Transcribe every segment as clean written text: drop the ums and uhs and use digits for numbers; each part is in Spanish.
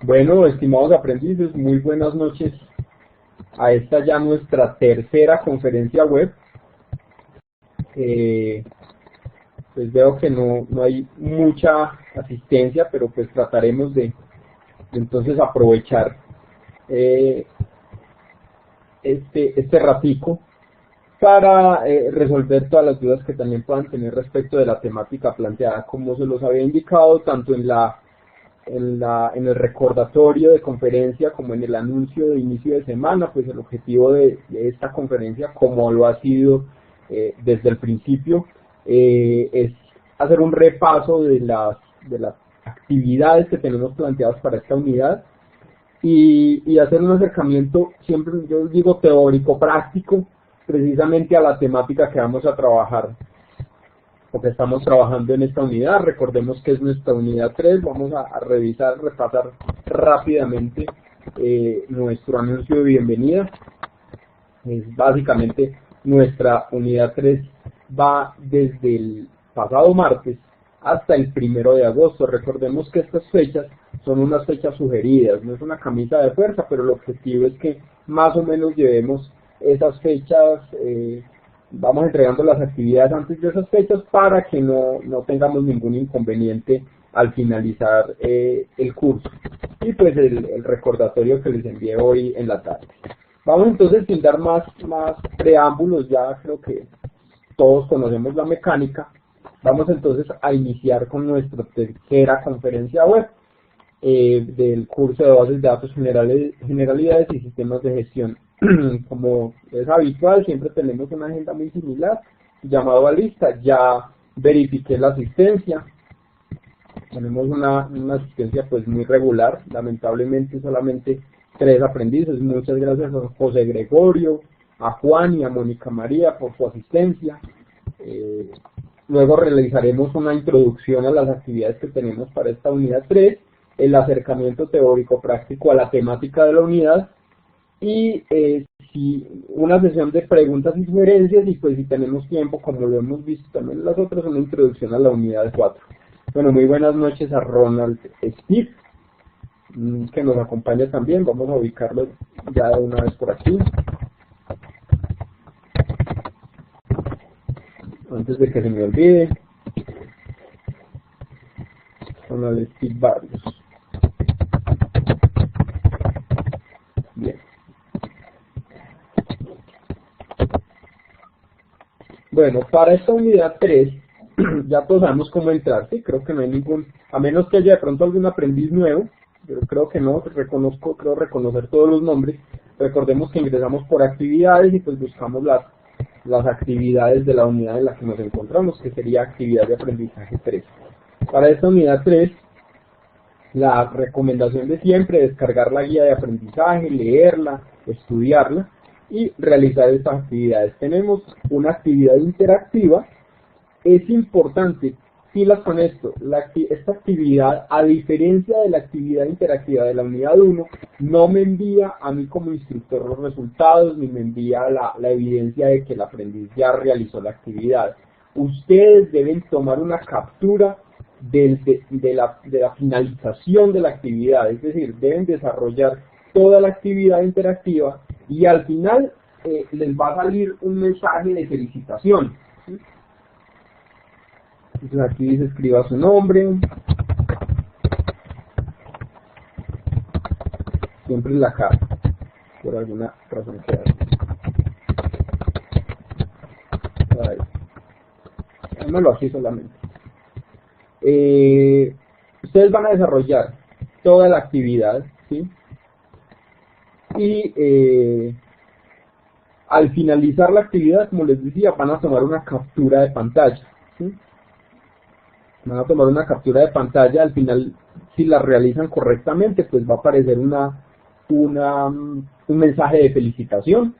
Bueno, estimados aprendices, muy buenas noches a esta ya nuestra tercera conferencia web. Pues veo que no hay mucha asistencia, pero pues trataremos de entonces aprovechar este ratico para resolver todas las dudas que también puedan tener respecto de la temática planteada. Como se los había indicado tanto en el recordatorio de conferencia como en el anuncio de inicio de semana, pues el objetivo de esta conferencia, como lo ha sido desde el principio, es hacer un repaso de las actividades que tenemos planteadas para esta unidad y hacer un acercamiento, siempre yo digo teórico, práctico, precisamente a la temática que vamos a trabajar, o que estamos trabajando en esta unidad. Recordemos que es nuestra unidad 3, vamos a repasar rápidamente nuestro anuncio de bienvenida. Es básicamente nuestra unidad 3 va desde el pasado martes hasta el 1 de agosto. Recordemos que estas fechas son unas fechas sugeridas, no es una camisa de fuerza, pero el objetivo es que más o menos llevemos esas fechas, vamos entregando las actividades antes de esas fechas para que no tengamos ningún inconveniente al finalizar el curso. Y pues el recordatorio que les envié hoy en la tarde. Vamos entonces, sin dar más preámbulos, ya creo que todos conocemos la mecánica. Vamos entonces a iniciar con nuestra tercera conferencia web del curso de bases de datos generalidades y sistemas de gestión. Como es habitual, siempre tenemos una agenda muy similar, llamado a lista. Ya verifiqué la asistencia. Tenemos una asistencia pues muy regular, lamentablemente solamente 3 aprendices. Muchas gracias a José Gregorio, a Juan y a Mónica María por su asistencia. Luego realizaremos una introducción a las actividades que tenemos para esta unidad 3, el acercamiento teórico práctico a la temática de la unidad y una sesión de preguntas y sugerencias, y pues si tenemos tiempo, como lo hemos visto también en las otras, una introducción a la unidad 4. Bueno, muy buenas noches a Ronald Steve, que nos acompaña también. Vamos a ubicarlo ya de una vez por aquí, antes de que se me olvide. Ronald Steve Barrios. Bien. Bueno, para esta unidad 3, ya todos sabemos cómo entrar, ¿sí? Creo que no hay ningún, a menos que haya de pronto algún aprendiz nuevo, pero creo que no, creo reconocer todos los nombres. Recordemos que ingresamos por actividades y pues buscamos las actividades de la unidad en la que nos encontramos, que sería actividad de aprendizaje 3. Para esta unidad 3, la recomendación de siempre es descargar la guía de aprendizaje, leerla, estudiarla y realizar estas actividades. Tenemos una actividad interactiva. Es importante, pilas con esto, esta actividad, a diferencia de la actividad interactiva de la unidad 1, no me envía a mí como instructor los resultados, ni me envía la evidencia de que el aprendiz ya realizó la actividad. Ustedes deben tomar una captura de la finalización de la actividad, es decir, deben desarrollar toda la actividad interactiva y al final les va a salir un mensaje de felicitación, ¿sí? Entonces aquí dice escriba su nombre, siempre en la cara, por alguna razón que hay. Háganlo así solamente. Ustedes van a desarrollar toda la actividad, ¿sí? Y al finalizar la actividad, como les decía, van a tomar una captura de pantalla, ¿sí? Van a tomar una captura de pantalla. Al final, si la realizan correctamente, pues va a aparecer un mensaje de felicitación.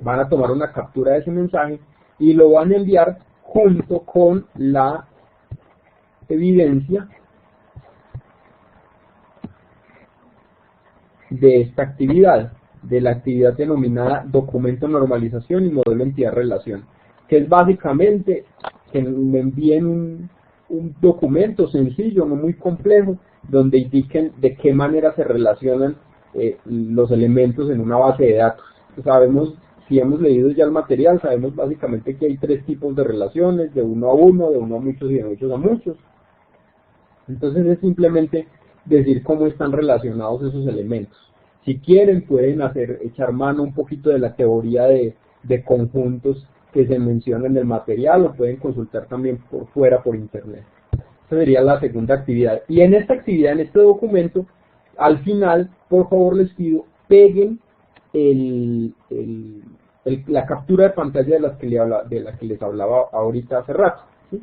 Van a tomar una captura de ese mensaje y lo van a enviar junto con la evidencia de esta actividad, de la actividad denominada documento normalización y modelo entidad relación, que es básicamente que me envíen un documento sencillo, no muy complejo, donde indiquen de qué manera se relacionan los elementos en una base de datos. Sabemos, si hemos leído ya el material, sabemos básicamente que hay 3 tipos de relaciones, de uno a uno, de uno a muchos y de muchos a muchos. Entonces es simplemente decir cómo están relacionados esos elementos. Si quieren pueden echar mano un poquito de la teoría de conjuntos que se menciona en el material, o pueden consultar también por fuera por internet. Esa sería la segunda actividad. Y en esta actividad, en este documento, al final, por favor les pido, peguen la captura de pantalla de la que les hablaba ahorita hace rato, ¿sí?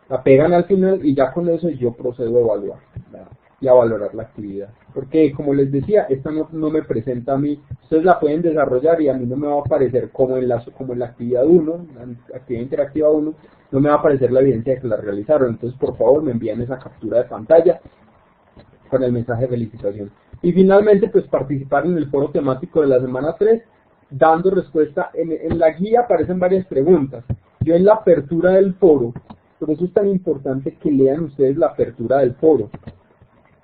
La pegan al final y ya con eso yo procedo a evaluar, ¿verdad? Y a valorar la actividad. Porque, como les decía, esta no me presenta a mí. Ustedes la pueden desarrollar y a mí no me va a aparecer como en la actividad 1, la actividad interactiva 1, no me va a aparecer la evidencia de que la realizaron. Entonces, por favor, me envían esa captura de pantalla con el mensaje de felicitación. Y finalmente, pues participar en el foro temático de la semana 3, dando respuesta. En la guía aparecen varias preguntas. Yo en la apertura del foro, por eso es tan importante que lean ustedes la apertura del foro,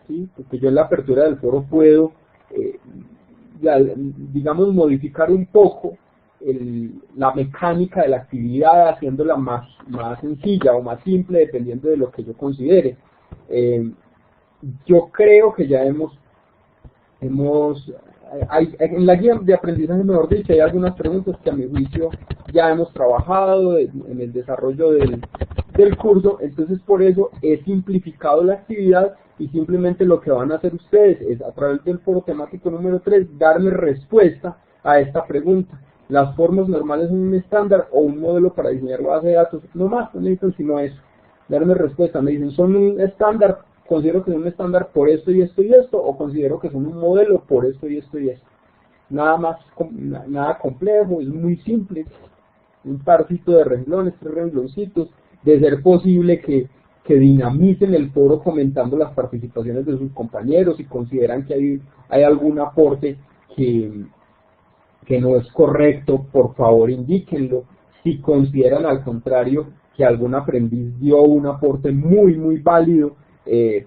¿sí? Porque yo en la apertura del foro puedo, digamos, modificar un poco la mecánica de la actividad, haciéndola más sencilla o más simple, dependiendo de lo que yo considere. Yo creo que ya en la guía de aprendizaje, mejor dicho, hay algunas preguntas que a mi juicio ya hemos trabajado en el desarrollo del curso. Entonces por eso he simplificado la actividad y simplemente lo que van a hacer ustedes es, a través del foro temático número 3, darme respuesta a esta pregunta. Las formas normales son un estándar o un modelo para diseñar base de datos. No más, no necesitan sino eso. Darme respuesta. Me dicen, son un estándar, considero que son un estándar por esto y esto y esto, o considero que son un modelo por esto y esto y esto. Nada más, nada complejo, es muy simple. Un parcito de renglones, 3 rengloncitos. De ser posible que dinamicen el foro comentando las participaciones de sus compañeros. Si consideran que hay algún aporte que no es correcto, por favor indíquenlo. Si consideran al contrario que algún aprendiz dio un aporte muy válido,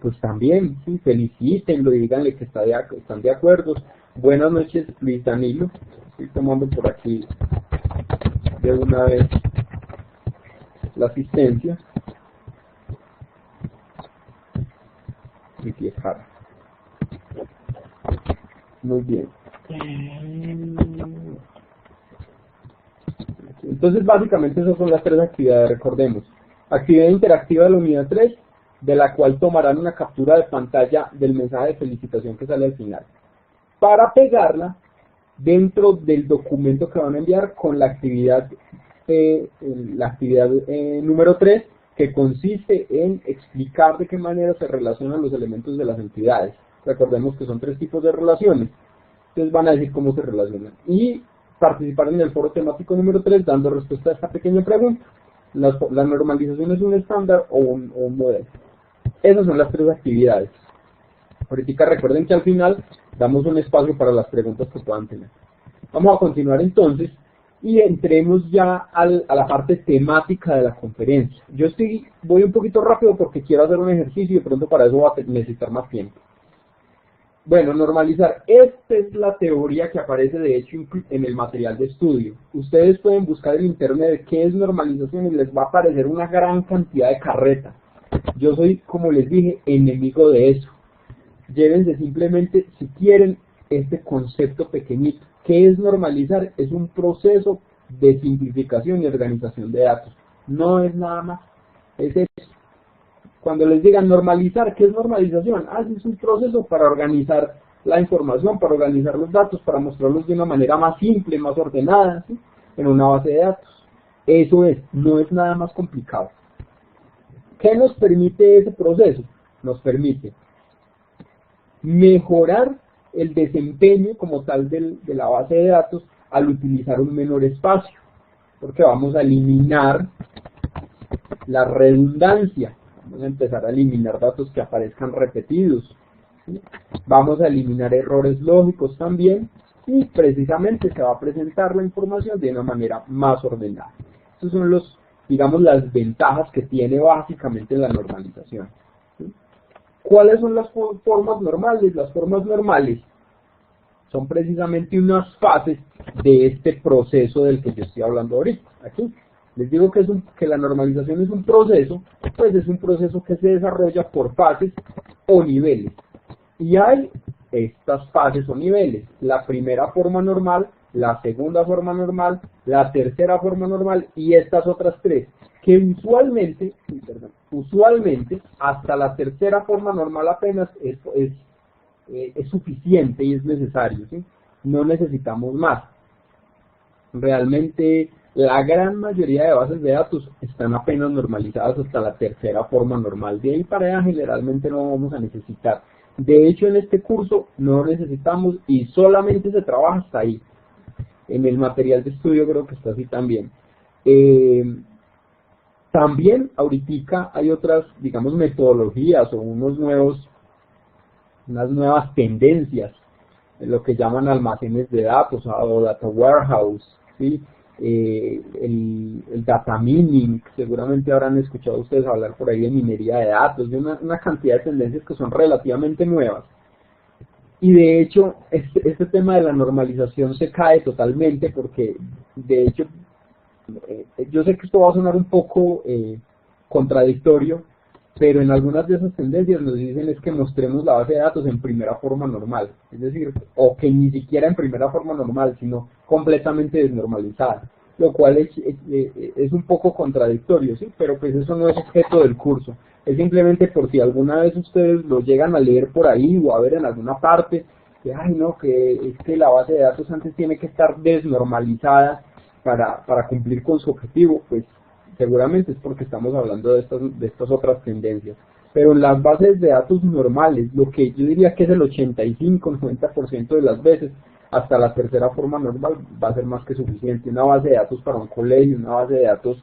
pues también, sí, felicítenlo y díganle que están de acuerdo. Buenas noches, Luis Danilo. Estoy tomando por aquí de una vez la asistencia. Mi pie cara. Muy bien. Entonces básicamente esas son las 3 actividades, recordemos. Actividad interactiva de la unidad 3, de la cual tomarán una captura de pantalla del mensaje de felicitación que sale al final, para pegarla dentro del documento que van a enviar con la actividad número 3, que consiste en explicar de qué manera se relacionan los elementos de las entidades. Recordemos que son 3 tipos de relaciones. Entonces van a decir cómo se relacionan. Y participar en el foro temático número 3 dando respuesta a esta pequeña pregunta. ¿La normalización es un estándar o un modelo? Esas son las 3 actividades. Ahorita recuerden que al final damos un espacio para las preguntas que puedan tener. Vamos a continuar entonces y entremos ya a la parte temática de la conferencia. Voy un poquito rápido porque quiero hacer un ejercicio y de pronto para eso voy a necesitar más tiempo. Bueno, normalizar. Esta es la teoría que aparece de hecho en el material de estudio. Ustedes pueden buscar en internet qué es normalización y les va a aparecer una gran cantidad de carreta. Yo soy, como les dije, enemigo de eso. Llévense simplemente, si quieren, este concepto pequeñito. ¿Qué es normalizar? Es un proceso de simplificación y organización de datos. No es nada más. Es eso. Cuando les digan normalizar, ¿qué es normalización? Es un proceso para organizar la información, para organizar los datos, para mostrarlos de una manera más simple, más ordenada, ¿sí? En una base de datos. Eso es, no es nada más complicado. ¿Qué nos permite ese proceso? Nos permite mejorar el desempeño como tal de la base de datos al utilizar un menor espacio, porque vamos a eliminar la redundancia. Vamos a empezar a eliminar datos que aparezcan repetidos, ¿sí? Vamos a eliminar errores lógicos también y precisamente se va a presentar la información de una manera más ordenada. Estos son digamos, las ventajas que tiene básicamente la normalización. ¿Sí? ¿Cuáles son las formas normales? Las formas normales son precisamente unas fases de este proceso del que yo estoy hablando ahorita. Aquí les digo que la normalización es un proceso, pues es un proceso que se desarrolla por fases o niveles. Y hay estas fases o niveles: la primera forma normal, la segunda forma normal, la tercera forma normal y estas otras tres, que usualmente hasta la tercera forma normal apenas es suficiente y es necesario, ¿sí? No necesitamos más. Realmente la gran mayoría de bases de datos están apenas normalizadas hasta la tercera forma normal. De ahí para allá generalmente no vamos a necesitar. De hecho, en este curso no necesitamos y solamente se trabaja hasta ahí. En el material de estudio creo que está así también. También ahorita hay otras, digamos, metodologías o unas nuevas tendencias, lo que llaman almacenes de datos o data warehouse, ¿sí? El data mining, seguramente habrán escuchado ustedes hablar por ahí de minería de datos, de una cantidad de tendencias que son relativamente nuevas. Y de hecho, este tema de la normalización se cae totalmente porque, de hecho, yo sé que esto va a sonar un poco contradictorio, pero en algunas de esas tendencias nos dicen es que mostremos la base de datos en primera forma normal, es decir, o que ni siquiera en primera forma normal, sino completamente desnormalizada, lo cual es un poco contradictorio, ¿sí? Pero pues eso no es objeto del curso, es simplemente por si alguna vez ustedes lo llegan a leer por ahí o a ver en alguna parte, que ay no, que es que la base de datos antes tiene que estar desnormalizada para cumplir con su objetivo, pues seguramente es porque estamos hablando de estas otras tendencias. Pero en las bases de datos normales, lo que yo diría que es el 85-90% de las veces, hasta la tercera forma normal va a ser más que suficiente. Una base de datos para un colegio, una base de datos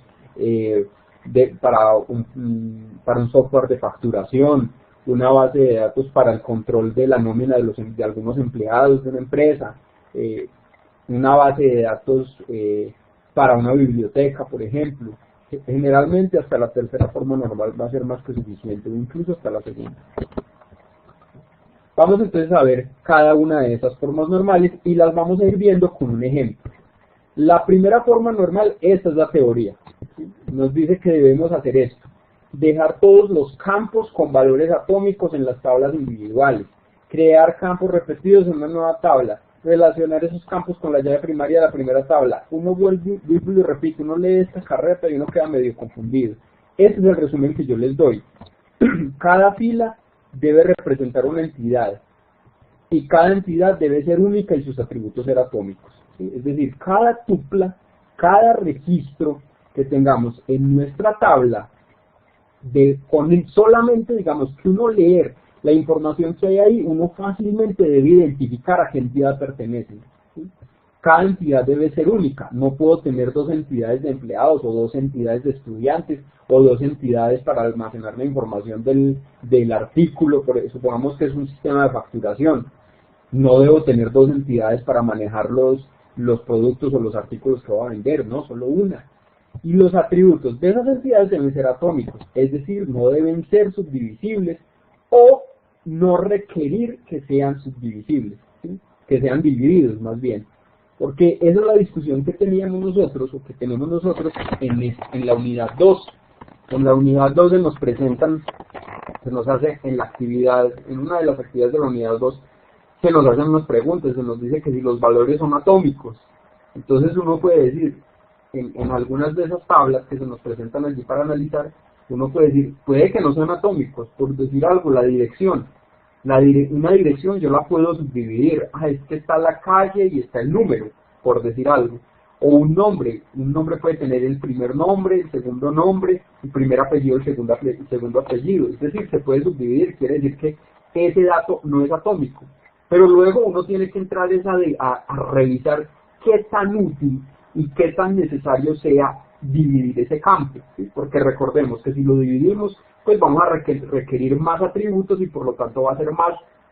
para un software de facturación, una base de datos para el control de la nómina de algunos empleados de una empresa, una base de datos para una biblioteca, por ejemplo. Generalmente hasta la tercera forma normal va a ser más que suficiente, incluso hasta la segunda. Vamos entonces a ver cada una de esas formas normales y las vamos a ir viendo con un ejemplo. La primera forma normal, esta es la teoría. ¿Sí? Nos dice que debemos hacer esto: dejar todos los campos con valores atómicos en las tablas individuales, crear campos repetidos en una nueva tabla, relacionar esos campos con la llave primaria de la primera tabla. Uno vuelve y repite, uno lee esta carreta y uno queda medio confundido. Ese es el resumen que yo les doy. Cada fila debe representar una entidad y cada entidad debe ser única y sus atributos ser atómicos. ¿Sí? Es decir, cada tupla, cada registro que tengamos en nuestra tabla, con solamente, digamos, que uno leer la información que hay ahí, uno fácilmente debe identificar a qué entidad pertenece. ¿Sí? Cada entidad debe ser única. No puedo tener dos entidades de empleados o dos entidades de estudiantes o dos entidades para almacenar la información del artículo. Supongamos que es un sistema de facturación. No debo tener dos entidades para manejar los productos o los artículos que voy a vender, no, solo una. Y los atributos de esas entidades deben ser atómicos, es decir, no deben ser subdivisibles o no requerir que sean subdivisibles, ¿sí? Que sean divididos más bien. Porque esa es la discusión que teníamos nosotros, o que tenemos nosotros en la unidad 2. En la unidad 2 se nos hace en una de las actividades de la unidad 2, se nos hacen unas preguntas, se nos dice que si los valores son atómicos. Entonces uno puede decir, en algunas de esas tablas que se nos presentan allí para analizar, uno puede decir, puede que no sean atómicos, por decir algo, la dirección. Una dirección yo la puedo subdividir, es que está la calle y está el número, por decir algo. O un nombre puede tener el primer nombre, el segundo nombre, el primer apellido, el segundo apellido. Es decir, se puede subdividir, quiere decir que ese dato no es atómico. Pero luego uno tiene que entrar a revisar qué tan útil y qué tan necesario sea dividir ese campo, ¿sí? Porque recordemos que si lo dividimos, pues vamos a requerir más atributos y por lo tanto va a ser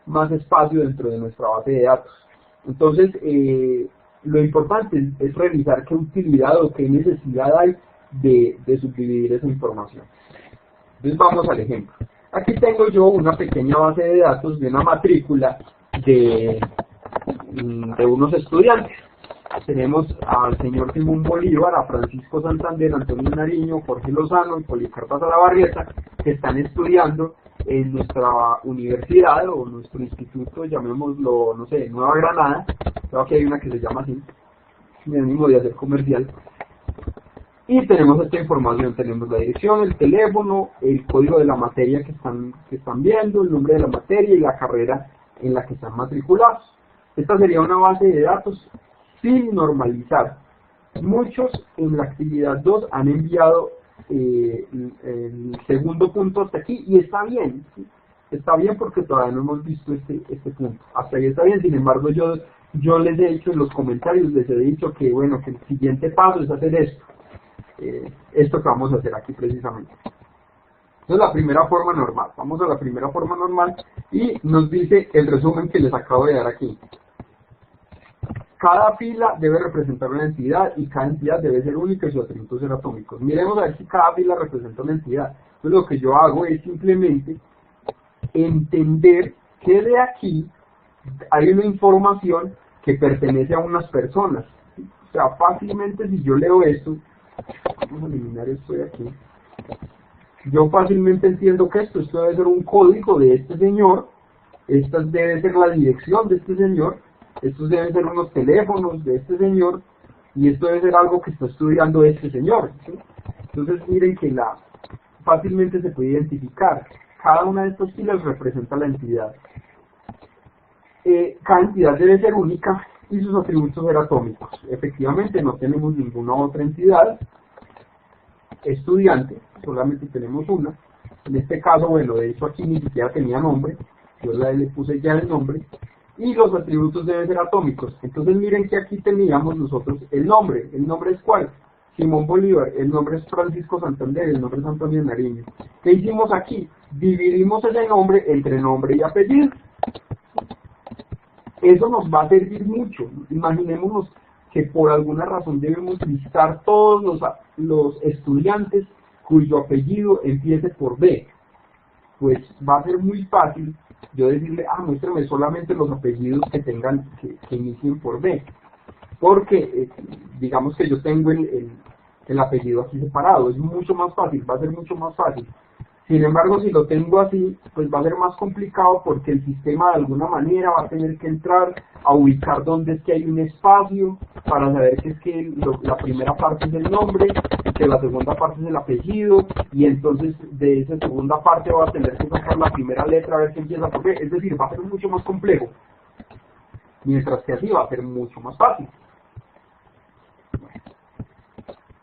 más espacio dentro de nuestra base de datos. Entonces, lo importante es revisar qué utilidad o qué necesidad hay de subdividir esa información. Entonces vamos al ejemplo. Aquí tengo yo una pequeña base de datos de una matrícula de unos estudiantes. Tenemos al señor Simón Bolívar, a Francisco Santander, Antonio Nariño, Jorge Lozano y Policarpa Salabarrieta, que están estudiando en nuestra universidad o nuestro instituto, llamémoslo, no sé, Nueva Granada. Creo que hay una que se llama así, sin ánimo de hacer comercial. Y tenemos esta información, tenemos la dirección, el teléfono, el código de la materia que están viendo, el nombre de la materia y la carrera en la que están matriculados. Esta sería una base de datos sin normalizar. Muchos en la actividad 2 han enviado el segundo punto hasta aquí y está bien, ¿sí? Está bien porque todavía no hemos visto este punto. Hasta ahí está bien, sin embargo yo les he dicho en los comentarios, les he dicho que bueno, que el siguiente paso es hacer esto que vamos a hacer aquí precisamente. Entonces la primera forma normal, vamos a la primera forma normal y nos dice el resumen que les acabo de dar aquí. Cada fila debe representar una entidad y cada entidad debe ser única y sus atributos ser atómicos. Miremos a ver si cada fila representa una entidad. Entonces lo que yo hago es simplemente entender que de aquí hay una información que pertenece a unas personas. O sea, fácilmente si yo leo esto, vamos a eliminar esto de aquí, yo fácilmente entiendo que esto debe ser un código de este señor, esta debe ser la dirección de este señor, estos deben ser unos teléfonos de este señor, y esto debe ser algo que está estudiando este señor, ¿sí? Entonces miren que fácilmente se puede identificar. Cada una de estas filas representa la entidad. Cada entidad debe ser única y sus atributos ser atómicos. Efectivamente no tenemos ninguna otra entidad estudiante, solamente tenemos una. En este caso, bueno, de hecho aquí ni siquiera tenía nombre, yo le puse ya el nombre, y los atributos deben ser atómicos. Entonces miren que aquí teníamos nosotros el nombre es ¿cuál? Simón Bolívar, el nombre es Francisco Santander, el nombre es Antonio Nariño. ¿Qué hicimos aquí? Dividimos ese nombre entre nombre y apellido. Eso nos va a servir mucho. Imaginémonos que por alguna razón debemos listar todos los estudiantes cuyo apellido empiece por B. Pues va a ser muy fácil yo decirle, muéstrame solamente los apellidos que tengan, que inicien por B. Porque digamos que yo tengo el apellido aquí separado, es mucho más fácil, va a ser mucho más fácil. Sin embargo, si lo tengo así, pues va a ser más complicado porque el sistema de alguna manera va a tener que entrar a ubicar dónde es que hay un espacio para saber que es que la primera parte es el nombre, que la segunda parte es el apellido, y entonces de esa segunda parte va a tener que sacar la primera letra a ver si empieza por B. Es decir, va a ser mucho más complejo, mientras que así va a ser mucho más fácil.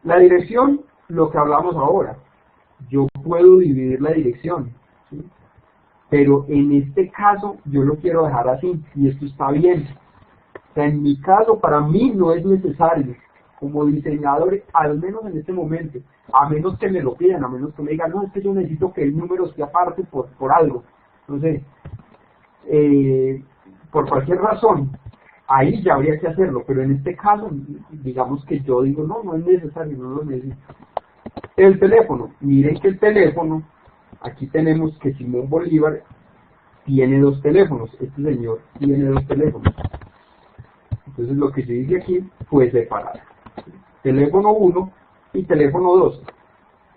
La dirección, lo que hablamos ahora. Yo puedo dividir la dirección, ¿sí? Pero en este caso yo lo quiero dejar así y esto está bien. O sea, en mi caso para mí no es necesario como diseñador, al menos en este momento, a menos que me lo pidan, a menos que me digan, no, es que yo necesito que el número esté aparte por algo, no sé, por cualquier razón, ahí ya habría que hacerlo, pero en este caso, digamos que yo digo, no es necesario, no lo necesito. El teléfono, miren que el teléfono, aquí tenemos que Simón Bolívar tiene 2 teléfonos, este señor tiene 2 teléfonos. Entonces lo que yo hice aquí fue separar teléfono 1 y teléfono 2.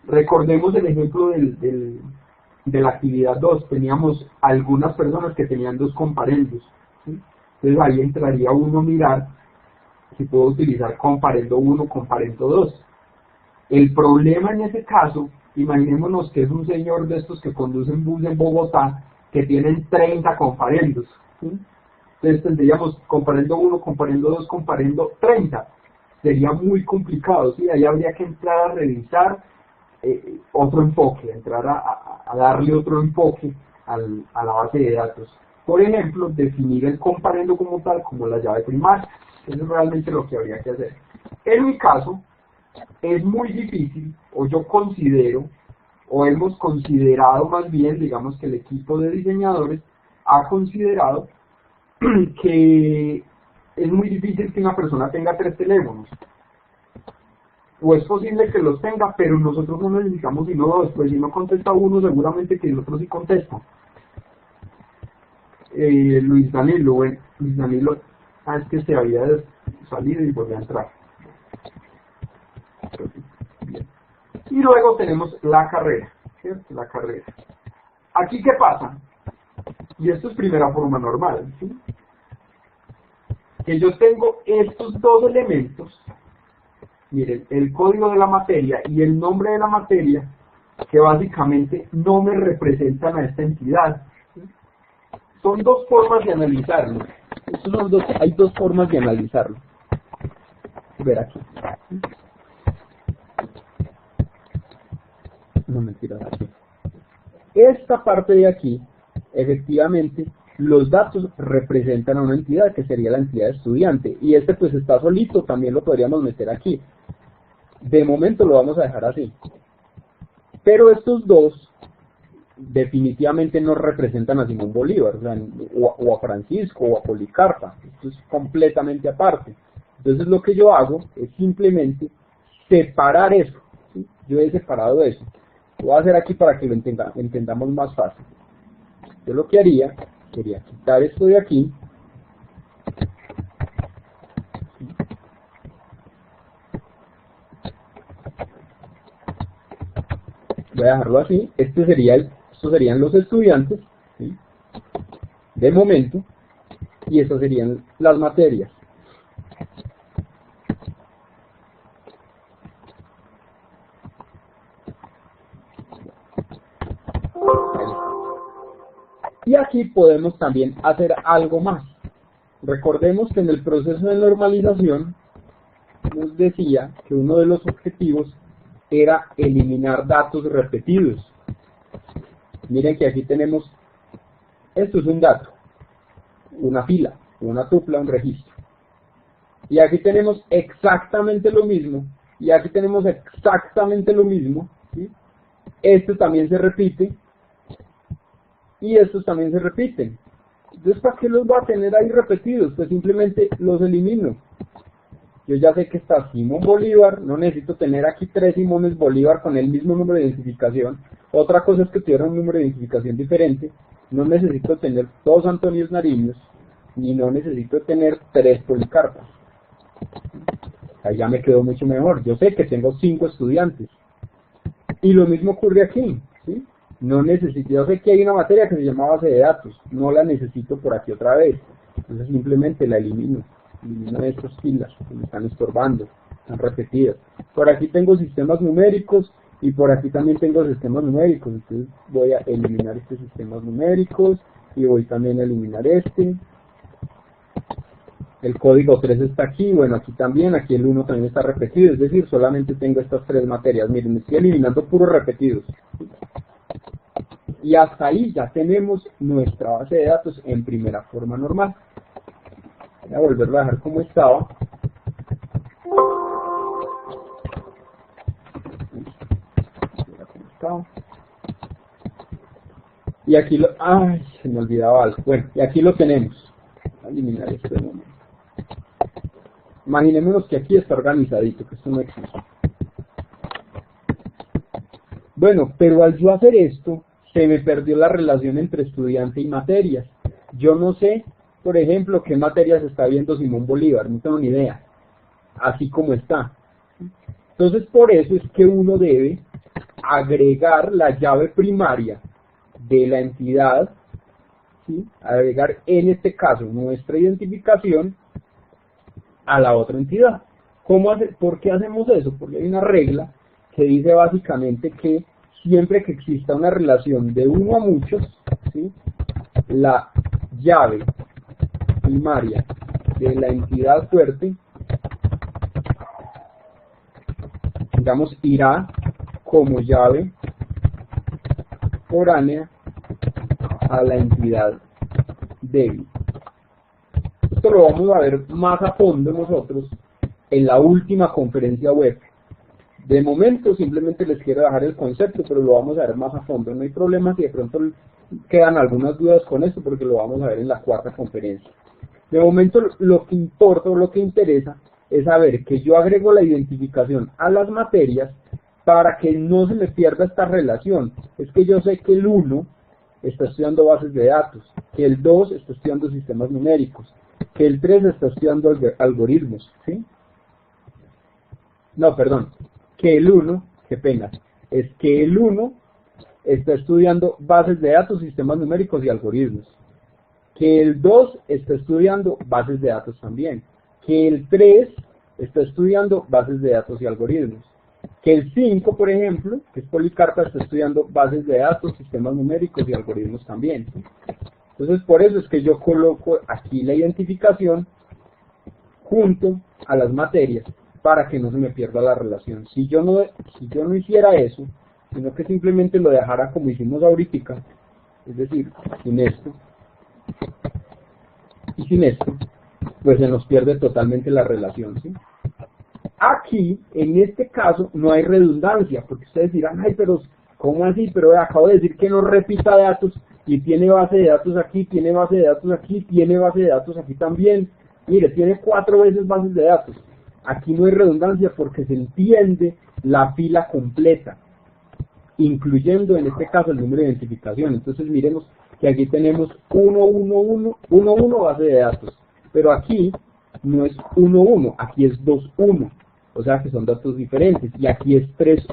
Recordemos el ejemplo de la actividad 2, teníamos algunas personas que tenían 2 comparendos, ¿sí? Entonces ahí entraría uno a mirar si puedo utilizar comparendo 1, comparendo 2. El problema en ese caso, imaginémonos que es un señor de estos que conducen bus en Bogotá, que tienen 30 comparendos, ¿sí? Entonces tendríamos comparendo 1, comparendo 2, comparendo 30. Sería muy complicado, ¿sí? Ahí habría que entrar a revisar otro enfoque, entrar a darle otro enfoque a la base de datos. Por ejemplo, definir el comparendo como tal, como la llave primaria. Eso es realmente lo que habría que hacer. En mi caso, es muy difícil, o yo considero, o hemos considerado más bien, digamos que el equipo de diseñadores ha considerado que es muy difícil que una persona tenga 3 teléfonos. o es posible que los tenga, pero nosotros no necesitamos sino dos, pues si no contesta uno, seguramente que el otro sí contesta. Luis Danilo, bueno, Luis Danilo, es que se había salido y volvió a entrar. Bien. Y luego tenemos la carrera, ¿cierto? La carrera. Aquí, ¿qué pasa? Y esto es primera forma normal, ¿sí? Que yo tengo estos dos elementos, miren, el código de la materia y el nombre de la materia, que básicamente no me representan a esta entidad. ¿Sí? Son dos formas de analizarlo. Hay dos formas de analizarlo. Ver aquí. No, mentira, aquí. Esta parte de aquí, efectivamente, los datos representan a una entidad que sería la entidad estudiante. Y este pues está solito, también lo podríamos meter aquí. De momento lo vamos a dejar así. Pero estos dos definitivamente no representan a Simón Bolívar, o sea, o a Francisco, o a Policarpa. Esto es completamente aparte. Entonces lo que yo hago es simplemente separar eso. ¿Sí? Yo he separado eso. Lo voy a hacer aquí para que lo entendamos más fácil. Yo lo que haría sería quitar esto de aquí. Voy a dejarlo así. Estos serían los estudiantes, ¿sí? De momento, y estas serían las materias. Y aquí podemos también hacer algo más. Recordemos que en el proceso de normalización nos decía que uno de los objetivos era eliminar datos repetidos. Miren que aquí tenemos, esto es un dato, una fila, una tupla, un registro. Y aquí tenemos exactamente lo mismo, y aquí tenemos exactamente lo mismo, ¿sí? Esto también se repite, y estos también se repiten. Entonces, ¿para qué los voy a tener ahí repetidos? Pues simplemente los elimino. Yo ya sé que está Simón Bolívar, no necesito tener aquí 3 Simones Bolívar con el mismo número de identificación. Otra cosa es que tuviera un número de identificación diferente. No necesito tener 2 Antonios Nariños, ni no necesito tener 3 Policarpas. Ahí ya me quedó mucho mejor. Yo sé que tengo 5 estudiantes. Y lo mismo ocurre aquí, ¿sí? No necesito, yo sé que hay una materia que se llama base de datos, no la necesito por aquí otra vez. Entonces simplemente la elimino estas filas que me están estorbando, están repetidas. Por aquí tengo sistemas numéricos y por aquí también tengo sistemas numéricos, entonces voy a eliminar estos sistemas numéricos y voy también a eliminar este. El código 3 está aquí, bueno, aquí también, aquí el 1 también está repetido, es decir, solamente tengo estas 3 materias. Miren, estoy eliminando puros repetidos. Y hasta ahí ya tenemos nuestra base de datos en primera forma normal. Voy a volverlo a dejar como estaba. Y aquí lo... ¡Ay! Se me olvidaba algo. Bueno, y aquí lo tenemos. Voy a eliminar esto de momento. Imaginémonos que aquí está organizadito, que esto no existe. Bueno, pero al yo hacer esto, se me perdió la relación entre estudiante y materias. Yo no sé, por ejemplo, qué materias está viendo Simón Bolívar, no tengo ni idea, así como está. Entonces, por eso es que uno debe agregar la llave primaria de la entidad, ¿sí? Agregar en este caso nuestra identificación a la otra entidad. ¿Por qué hacemos eso? Porque hay una regla que dice básicamente que siempre que exista una relación de uno a muchos, ¿sí? La llave primaria de la entidad fuerte, digamos, irá como llave foránea a la entidad débil. Esto lo vamos a ver más a fondo nosotros en la última conferencia web. De momento simplemente les quiero dejar el concepto, pero lo vamos a ver más a fondo. No hay problema si de pronto quedan algunas dudas con esto, porque lo vamos a ver en la cuarta conferencia. De momento lo que importa o lo que interesa es saber que yo agrego la identificación a las materias para que no se me pierda esta relación. Es que yo sé que el 1 está estudiando bases de datos, que el 2 está estudiando sistemas numéricos, que el 3 está estudiando algoritmos, ¿sí? No, perdón, que el 1, qué pena, es que el 1 está estudiando bases de datos, sistemas numéricos y algoritmos, que el 2 está estudiando bases de datos también, que el 3 está estudiando bases de datos y algoritmos, que el 5, por ejemplo, que es Policarpa, está estudiando bases de datos, sistemas numéricos y algoritmos también. Entonces, por eso es que yo coloco aquí la identificación junto a las materias para que no se me pierda la relación. Si yo no hiciera eso, sino que simplemente lo dejara como hicimos ahorita, es decir, sin esto y sin esto, pues se nos pierde totalmente la relación, ¿sí? Aquí, en este caso, no hay redundancia, porque ustedes dirán, ay, pero ¿cómo así? Pero acabo de decir que no repita datos, y tiene base de datos aquí, tiene base de datos aquí, tiene base de datos aquí también. Mire, tiene 4 veces bases de datos. Aquí no hay redundancia porque se entiende la fila completa, incluyendo en este caso el número de identificación. Entonces miremos que aquí tenemos 1 base de datos, pero aquí no es 1 aquí es 2 o sea que son datos diferentes, y aquí es 3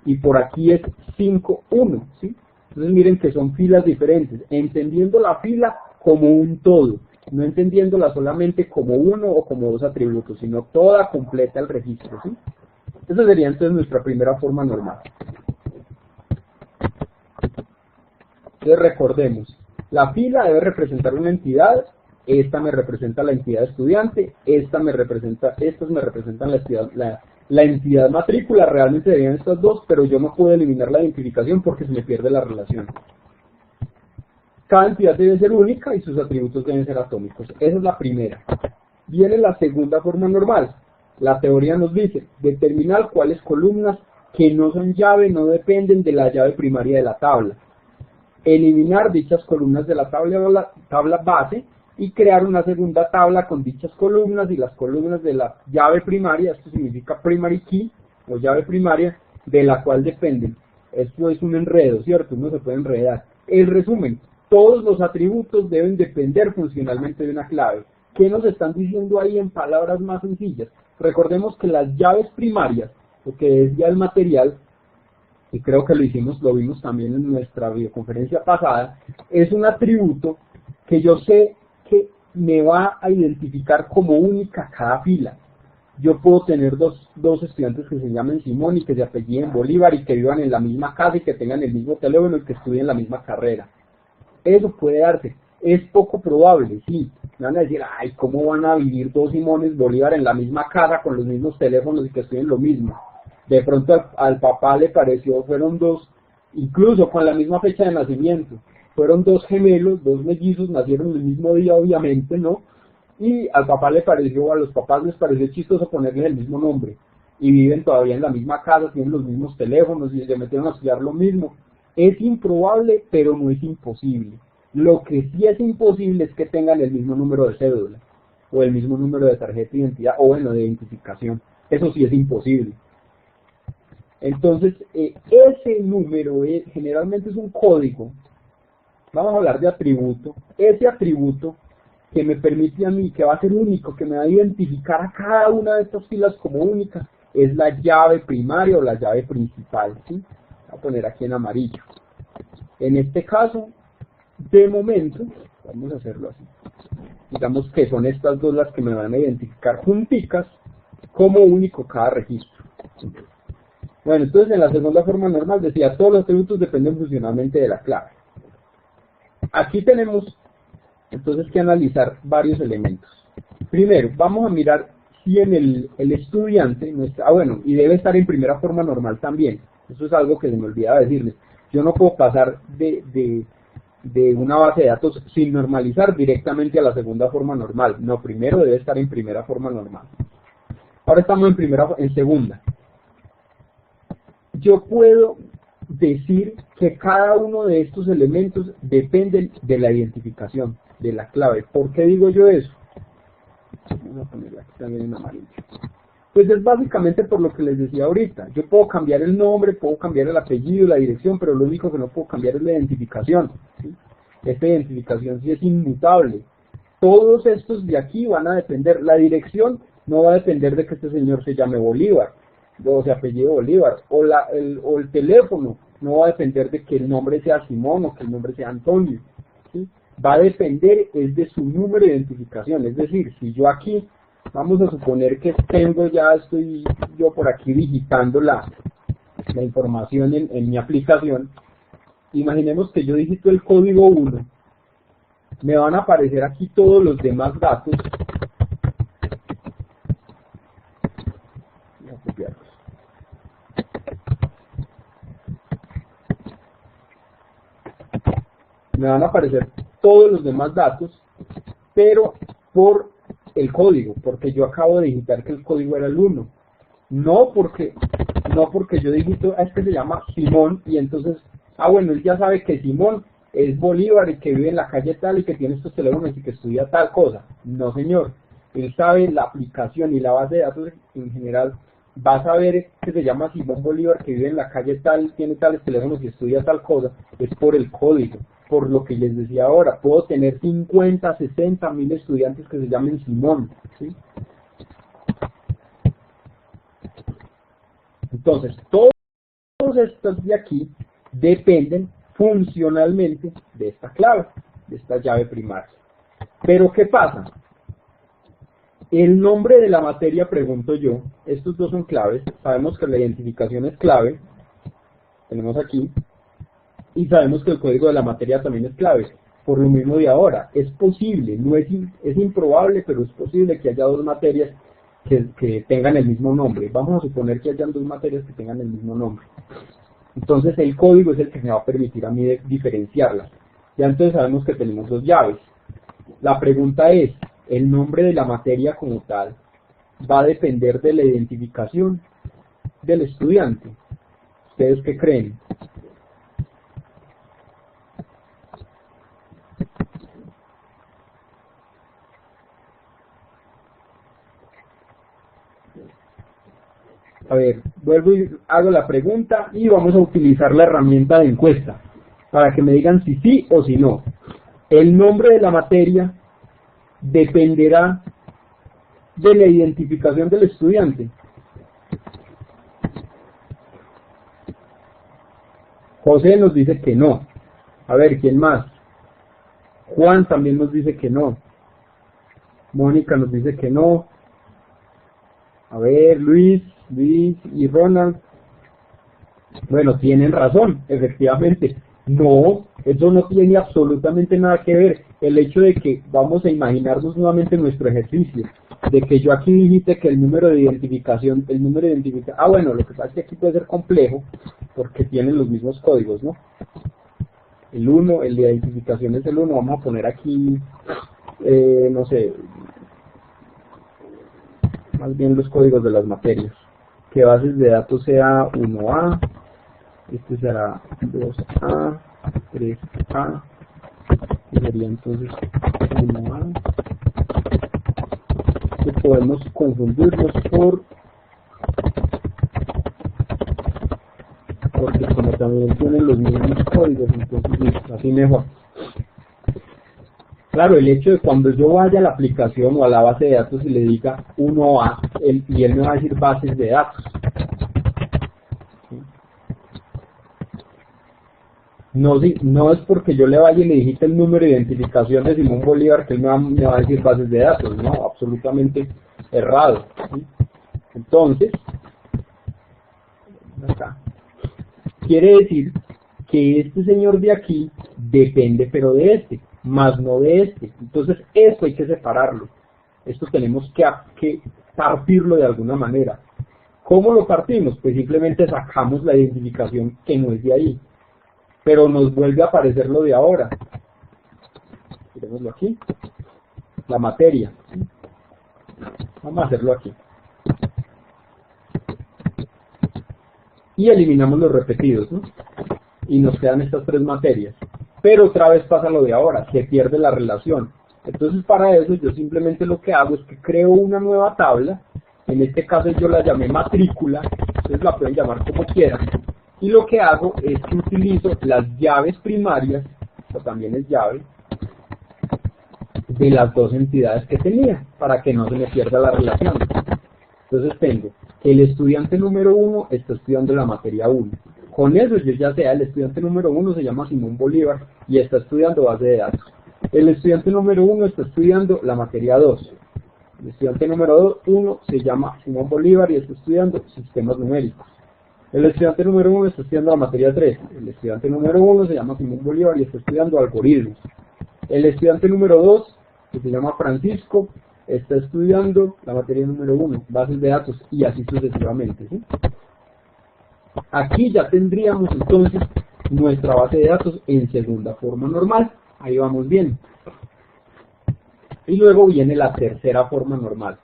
y por aquí es 5 ¿sí? Entonces miren que son filas diferentes, entendiendo la fila como un todo, no entendiéndola solamente como 1 o como 2 atributos, sino toda completa el registro, ¿sí? Esa sería entonces nuestra primera forma normal. Entonces recordemos, la fila debe representar una entidad, esta me representa la entidad estudiante, estas me representan la entidad matrícula, realmente serían estas dos, pero yo no puedo eliminar la identificación porque se me pierde la relación. Cada entidad debe ser única y sus atributos deben ser atómicos. Esa es la primera. Viene la segunda forma normal. La teoría nos dice, determinar cuáles columnas que no son llave no dependen de la llave primaria de la tabla. Eliminar dichas columnas de la tabla base y crear una segunda tabla con dichas columnas y las columnas de la llave primaria, esto significa primary key o llave primaria, de la cual dependen. Esto es un enredo, ¿cierto? Uno se puede enredar. El resumen, todos los atributos deben depender funcionalmente de una clave. ¿Qué nos están diciendo ahí en palabras más sencillas? Recordemos que las llaves primarias, lo que es ya el material, y creo que lo vimos también en nuestra videoconferencia pasada, es un atributo que yo sé que me va a identificar como única cada fila. Yo puedo tener dos estudiantes que se llamen Simón y que se apelliden Bolívar y que vivan en la misma casa y que tengan el mismo teléfono y que estudien la misma carrera. Eso puede darse. Es poco probable, sí. Me van a decir, ay, ¿cómo van a vivir 2 Simones Bolívar en la misma casa con los mismos teléfonos y que estudien lo mismo? De pronto al papá le pareció, fueron 2, incluso con la misma fecha de nacimiento, fueron 2 gemelos, 2 mellizos, nacieron el mismo día obviamente, ¿no? Y al papá le pareció, a los papás les pareció chistoso ponerle el mismo nombre, y viven todavía en la misma casa, tienen los mismos teléfonos y se metieron a estudiar lo mismo. Es improbable, pero no es imposible. Lo que sí es imposible es que tengan el mismo número de cédula, o el mismo número de tarjeta de identidad, o bueno, de identificación. Eso sí es imposible. Entonces, ese número generalmente es un código. Vamos a hablar de atributo. Ese atributo que me permite a mí, que va a ser único, que me va a identificar a cada una de estas filas como única, es la llave primaria o la llave principal, ¿sí? Voy a poner aquí en amarillo. En este caso, de momento, vamos a hacerlo así. Digamos que son estas dos las que me van a identificar junticas como único cada registro. Bueno, entonces en la segunda forma normal decía, todos los atributos dependen funcionalmente de la clave. Aquí tenemos entonces que analizar varios elementos. Primero, vamos a mirar si en el estudiante, bueno, y debe estar en primera forma normal también. Eso es algo que se me olvidaba decirles. Yo no puedo pasar de una base de datos sin normalizar directamente a la segunda forma normal. No, primero debe estar en primera forma normal. Ahora estamos en segunda. Yo puedo decir que cada uno de estos elementos dependen de la identificación, de la clave. ¿Por qué digo yo eso? Vamos a ponerla aquí también en amarillo. Pues es básicamente por lo que les decía ahorita. Yo puedo cambiar el nombre, puedo cambiar el apellido, la dirección, pero lo único que no puedo cambiar es la identificación, ¿sí? Esta identificación sí es inmutable. Todos estos de aquí van a depender, la dirección no va a depender de que este señor se llame Bolívar, o se apellide Bolívar, o el teléfono no va a depender de que el nombre sea Simón o que el nombre sea Antonio, ¿sí? Va a depender es de su número de identificación. Es decir, si yo aquí, vamos a suponer que estoy yo por aquí digitando la información en mi aplicación. Imaginemos que yo digito el código 1, me van a aparecer aquí todos los demás datos. Voy a copiarlos. Me van a aparecer todos los demás datos, pero por el código, porque yo acabo de digitar que el código era el 1. No porque yo digito, es que se llama Simón, y entonces, bueno, él ya sabe que Simón es Bolívar y que vive en la calle tal y que tiene estos teléfonos y que estudia tal cosa. No, señor. Él sabe la aplicación y la base de datos en general, va a saber que se llama Simón Bolívar, que vive en la calle tal, tiene tales teléfonos y estudia tal cosa, es por el código. Por lo que les decía ahora, puedo tener 50, 60 mil estudiantes que se llamen Simón, ¿sí? Entonces, todos estos de aquí dependen funcionalmente de esta clave, de esta llave primaria. Pero ¿qué pasa? El nombre de la materia, pregunto yo, estos dos son claves, sabemos que la identificación es clave, tenemos aquí, y sabemos que el código de la materia también es clave. Por lo mismo de ahora, es posible, no es improbable, pero es posible que haya dos materias que tengan el mismo nombre. Vamos a suponer que hayan dos materias que tengan el mismo nombre. Entonces el código es el que me va a permitir a mí diferenciarlas. Ya entonces sabemos que tenemos dos llaves. La pregunta es, ¿el nombre de la materia como tal va a depender de la identificación del estudiante? ¿Ustedes qué creen? A ver, vuelvo y hago la pregunta y vamos a utilizar la herramienta de encuesta para que me digan si sí o si no. El nombre de la materia dependerá de la identificación del estudiante. José nos dice que no. A ver, ¿quién más? Juan también nos dice que no. Mónica nos dice que no. A ver, Luis y Ronald. Bueno, tienen razón, efectivamente. No, eso no tiene absolutamente nada que ver. El hecho de que vamos a imaginarnos nuevamente nuestro ejercicio, de que yo aquí digite que el número de identificación, bueno, lo que pasa es que aquí puede ser complejo, porque tienen los mismos códigos, ¿no? El 1, el de identificación es el 1, vamos a poner aquí, no sé, más bien los códigos de las materias. Que bases de datos sea 1A, este será 2A, 3A, y sería entonces 1A. Que podemos confundirlos porque como también tienen los mismos códigos, entonces así mejor. Claro, el hecho de cuando yo vaya a la aplicación o a la base de datos y le diga 1A, y él me va a decir bases de datos. ¿Sí? No es porque yo le vaya y le digite el número de identificación de Simón Bolívar que él me va a decir bases de datos, no, absolutamente errado. ¿Sí? Entonces, acá, quiere decir que este señor de aquí depende pero de este, más no de este. Entonces esto hay que separarlo. Esto tenemos que partirlo de alguna manera. ¿Cómo lo partimos? Pues simplemente sacamos la identificación que no es de ahí, pero nos vuelve a aparecer lo de ahora. Miremoslo aquí, la materia. Vamos a hacerlo aquí. Y eliminamos los repetidos, ¿no? Y nos quedan estas tres materias. Pero otra vez pasa lo de ahora, se pierde la relación. Entonces para eso yo simplemente lo que hago es que creo una nueva tabla, en este caso yo la llamé matrícula, ustedes la pueden llamar como quieran, y lo que hago es que utilizo las llaves primarias, o también es llave, de las dos entidades que tenía, para que no se me pierda la relación. Entonces tengo que el estudiante número 1 está estudiando la materia 1. Con eso yo ya sé, el estudiante número 1 se llama Simón Bolívar y está estudiando base de datos. El estudiante número 1 está estudiando la materia 2. El estudiante número 1 se llama Simón Bolívar y está estudiando sistemas numéricos. El estudiante número 1 está estudiando la materia 3. El estudiante número 1 se llama Simón Bolívar y está estudiando algoritmos. El estudiante número 2, que se llama Francisco, está estudiando la materia número 1, bases de datos, y así sucesivamente, ¿sí? Aquí ya tendríamos entonces nuestra base de datos en segunda forma normal. Ahí vamos bien. Y luego viene la tercera forma normal.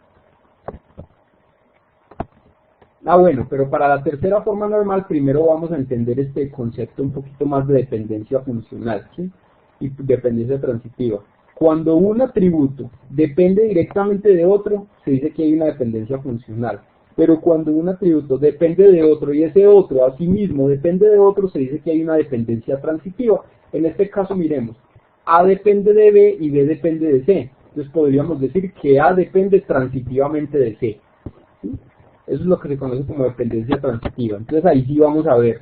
Bueno, pero para la tercera forma normal primero vamos a entender este concepto un poquito más de dependencia funcional, ¿sí? Y dependencia transitiva. Cuando un atributo depende directamente de otro, se dice que hay una dependencia funcional. Pero cuando un atributo depende de otro y ese otro a sí mismo depende de otro, se dice que hay una dependencia transitiva. En este caso miremos, A depende de B y B depende de C. Entonces podríamos decir que A depende transitivamente de C. ¿Sí? Eso es lo que se conoce como dependencia transitiva. Entonces ahí sí vamos a ver,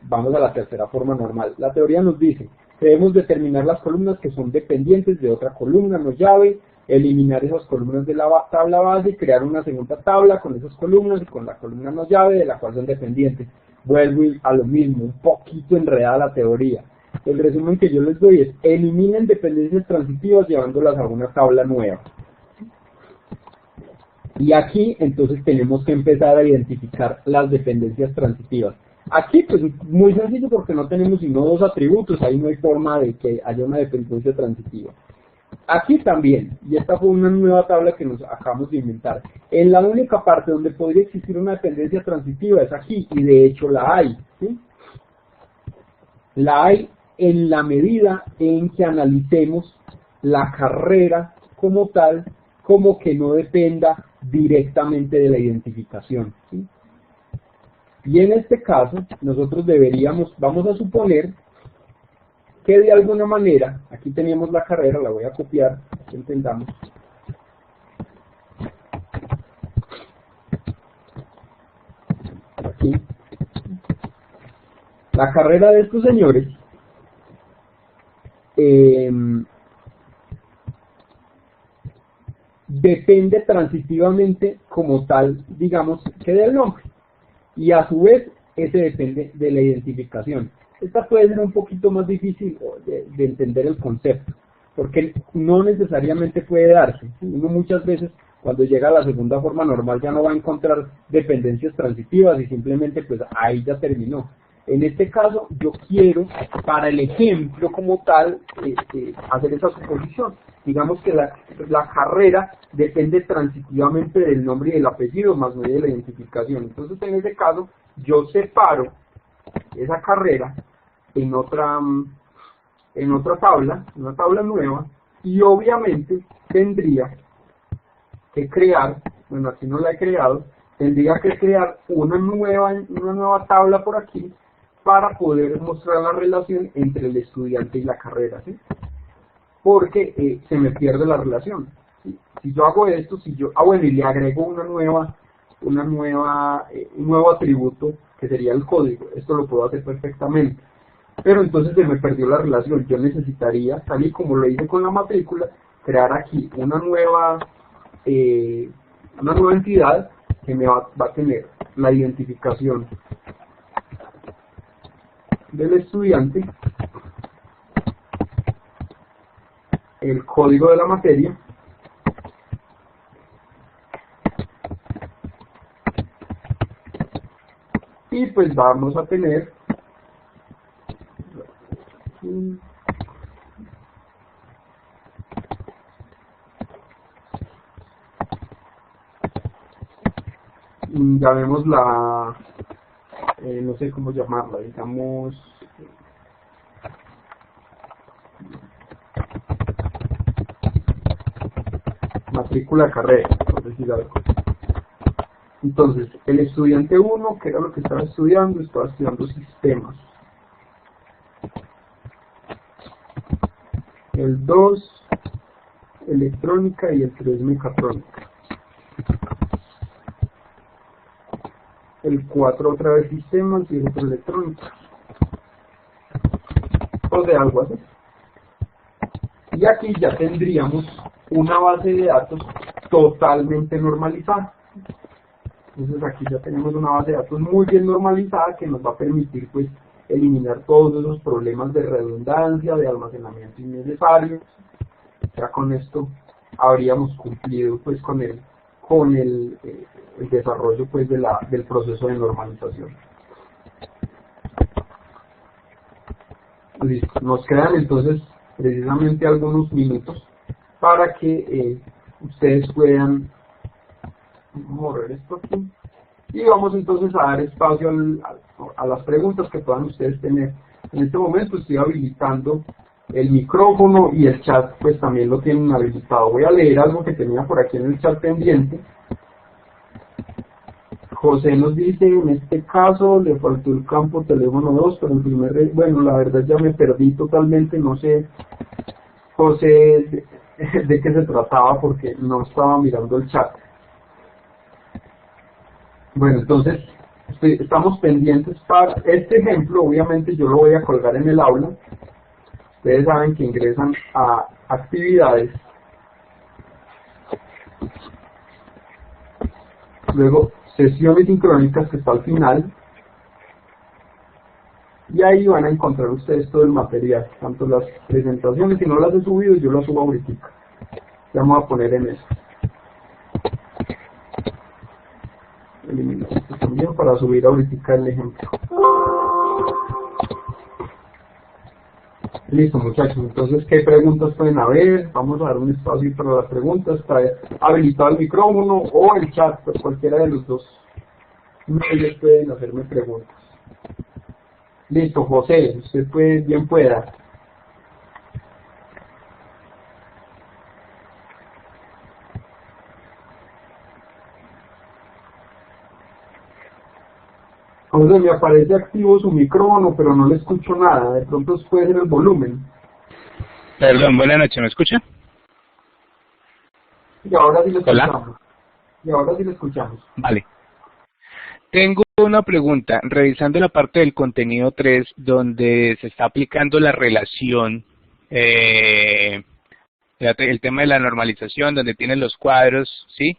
vamos a la tercera forma normal. La teoría nos dice, debemos determinar las columnas que son dependientes de otra columna, no llave, eliminar esas columnas de la tabla base y crear una segunda tabla con esas columnas y con la columna no llave de la cual son dependientes. Vuelvo a lo mismo, un poquito enredada la teoría. El resumen que yo les doy es, eliminen dependencias transitivas llevándolas a una tabla nueva. Y aquí entonces tenemos que empezar a identificar las dependencias transitivas. Aquí pues muy sencillo porque no tenemos sino dos atributos, ahí no hay forma de que haya una dependencia transitiva. Aquí también, y esta fue una nueva tabla que nos acabamos de inventar, en la única parte donde podría existir una dependencia transitiva es aquí, y de hecho la hay, ¿sí? La hay en la medida en que analicemos la carrera como tal, como que no dependa directamente de la identificación, ¿sí? Y en este caso, nosotros vamos a suponer que de alguna manera, aquí teníamos la carrera, la voy a copiar, que entendamos. Aquí. La carrera de estos señores depende transitivamente como tal, digamos, que del nombre. Y a su vez, ese depende de la identificación. Esta puede ser un poquito más difícil de entender el concepto, porque no necesariamente puede darse. Uno muchas veces, cuando llega a la segunda forma normal, ya no va a encontrar dependencias transitivas y simplemente pues ahí ya terminó. En este caso, yo quiero, para el ejemplo como tal, hacer esa suposición. Digamos que la carrera depende transitivamente del nombre y del apellido, más no de la identificación. Entonces, en este caso, yo separo esa carrera en otra tabla, una tabla nueva, y obviamente tendría que crear, bueno, aquí no la he creado, tendría que crear una nueva tabla por aquí para poder mostrar la relación entre el estudiante y la carrera, ¿sí? Porque se me pierde la relación, ¿sí? Si yo hago esto, bueno, y le agrego un nuevo atributo que sería el código, esto lo puedo hacer perfectamente, pero entonces se me perdió la relación. Yo necesitaría, tal y como lo hice con la matrícula, crear aquí una nueva entidad que me va a tener la identificación del estudiante, el código de la materia, y pues vamos a tener llamémosla, no sé cómo llamarla, digamos, matrícula de carrera, por decir algo. Entonces, el estudiante 1, que era lo que estaba estudiando sistemas. El 2, electrónica, y el 3, mecatrónica. El 4 otra vez sistemas y el otro electrónica. O de algo así. Y aquí ya tendríamos una base de datos totalmente normalizada. Entonces aquí ya tenemos una base de datos muy bien normalizada que nos va a permitir pues eliminar todos esos problemas de redundancia, de almacenamiento innecesario. Ya con esto habríamos cumplido pues con el desarrollo pues del proceso de normalización. Listo. Nos quedan entonces precisamente algunos minutos para que ustedes puedan mover esto aquí, y vamos entonces a dar espacio a las preguntas que puedan ustedes tener. En este momento estoy habilitando el micrófono y el chat pues también lo tienen habilitado. Voy a leer algo que tenía por aquí en el chat pendiente. José nos dice, en este caso le faltó el campo teléfono 2, pero en bueno, la verdad ya me perdí totalmente, no sé, José, de qué se trataba porque no estaba mirando el chat. Bueno, entonces, estamos pendientes para este ejemplo. Obviamente yo lo voy a colgar en el aula. Ustedes saben que ingresan a actividades, luego sesiones sincrónicas, que está al final, y ahí van a encontrar ustedes todo el material, tanto las presentaciones. Si no las he subido, yo las subo ahorita. Vamos a poner en eso. Eliminar esto también para subir ahorita el ejemplo. Listo, muchachos. Entonces, ¿qué preguntas pueden haber? Vamos a dar un espacio para las preguntas. Está habilitado el micrófono o el chat, pues cualquiera de los dos medios pueden hacerme preguntas. Listo, José, usted bien pueda. José, me aparece activo su micrófono, pero no le escucho nada. De pronto puede ser el volumen. Perdón, buenas noches, ¿me escucha? Y ahora sí le escuchamos. Hola. Y ahora sí le escuchamos. Vale. Tengo una pregunta. Revisando la parte del contenido 3, donde se está aplicando la relación, el tema de la normalización, donde tienen los cuadros, ¿sí?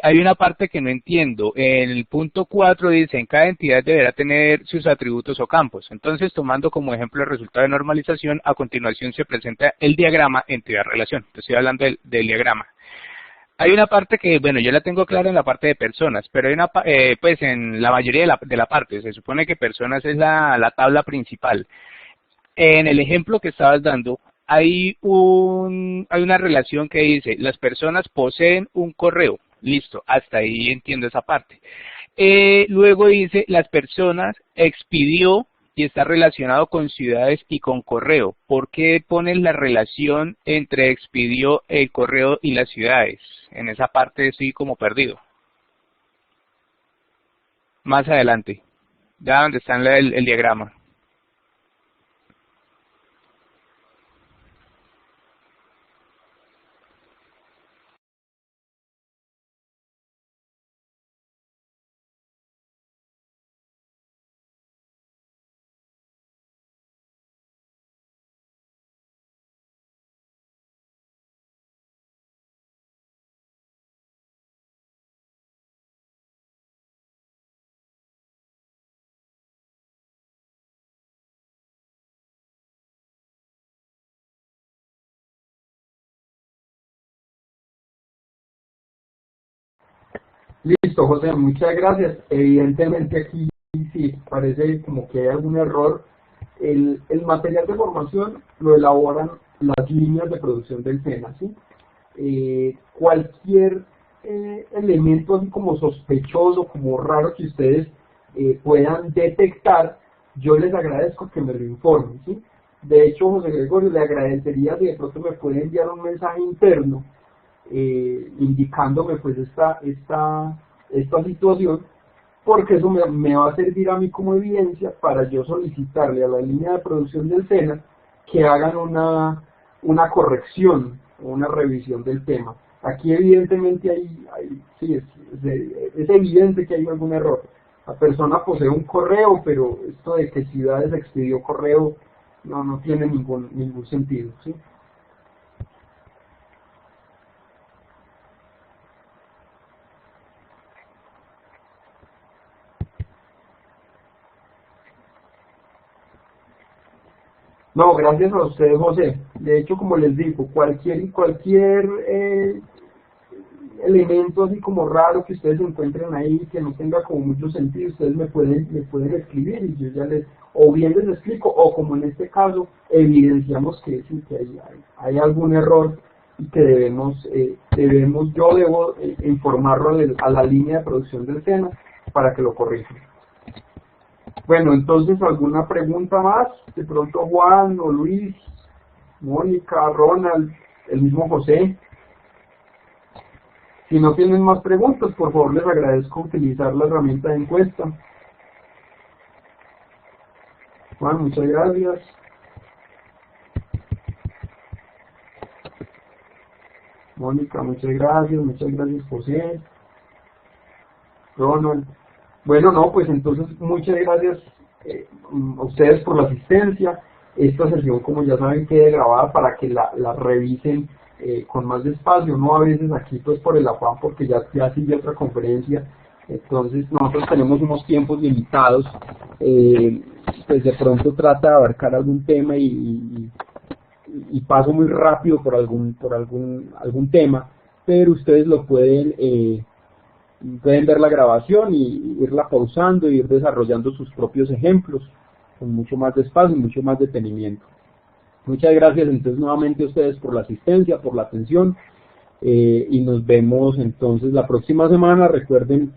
Hay una parte que no entiendo. En el punto 4 dice, en cada entidad deberá tener sus atributos o campos. Entonces, tomando como ejemplo el resultado de normalización, a continuación se presenta el diagrama entidad-relación. Estoy hablando del diagrama. Hay una parte que, bueno, yo la tengo clara en la parte de personas, pero hay una, pues en la mayoría de la parte, se supone que personas es la tabla principal. En el ejemplo que estabas dando, hay una relación que dice, las personas poseen un correo. Listo, hasta ahí entiendo esa parte. Luego dice, las personas expidió y está relacionado con ciudades y con correo. ¿Por qué pones la relación entre expidió, el correo y las ciudades? En esa parte estoy como perdido. Más adelante, ya donde está el diagrama. Listo, José, muchas gracias. Evidentemente aquí sí parece como que hay algún error. El material de formación lo elaboran las líneas de producción del SENA, ¿sí? Cualquier elemento así como sospechoso, como raro que ustedes puedan detectar, yo les agradezco que me lo informen, ¿sí? De hecho, José Gregorio, le agradecería si de pronto me puede enviar un mensaje interno indicándome pues esta situación, porque eso me va a servir a mí como evidencia para yo solicitarle a la línea de producción del SENA que hagan una corrección o una revisión del tema. Aquí evidentemente sí, es evidente que hay algún error. La persona posee un correo, pero esto de que Ciudades expidió correo no tiene ningún sentido, ¿sí? No, gracias a usted, José. De hecho, como les digo, cualquier elemento así como raro que ustedes encuentren ahí, que no tenga como mucho sentido, ustedes me pueden escribir y yo ya o bien les explico, o como en este caso, evidenciamos que sí, que hay algún error y que yo debo informarlo a la línea de producción del SENA para que lo corrijan. Bueno, entonces, ¿alguna pregunta más? De pronto Juan o Luis, Mónica, Ronald, el mismo José. Si no tienen más preguntas, por favor les agradezco utilizar la herramienta de encuesta. Juan, muchas gracias. Mónica, muchas gracias José. Ronald. Bueno, no, pues entonces muchas gracias a ustedes por la asistencia. Esta sesión, como ya saben, queda grabada para que la revisen con más despacio, no a veces aquí pues por el afán, porque ya sigue otra conferencia, entonces nosotros tenemos unos tiempos limitados, pues de pronto trata de abarcar algún tema y paso muy rápido por algún tema, pero ustedes lo pueden ver la grabación y irla pausando y ir desarrollando sus propios ejemplos con mucho más despacio y mucho más detenimiento. Muchas gracias entonces nuevamente a ustedes por la asistencia, por la atención, y nos vemos entonces la próxima semana. Recuerden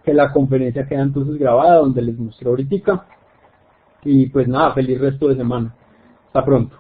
que la conferencia queda entonces grabada donde les mostré ahorita, y pues nada, feliz resto de semana. Hasta pronto.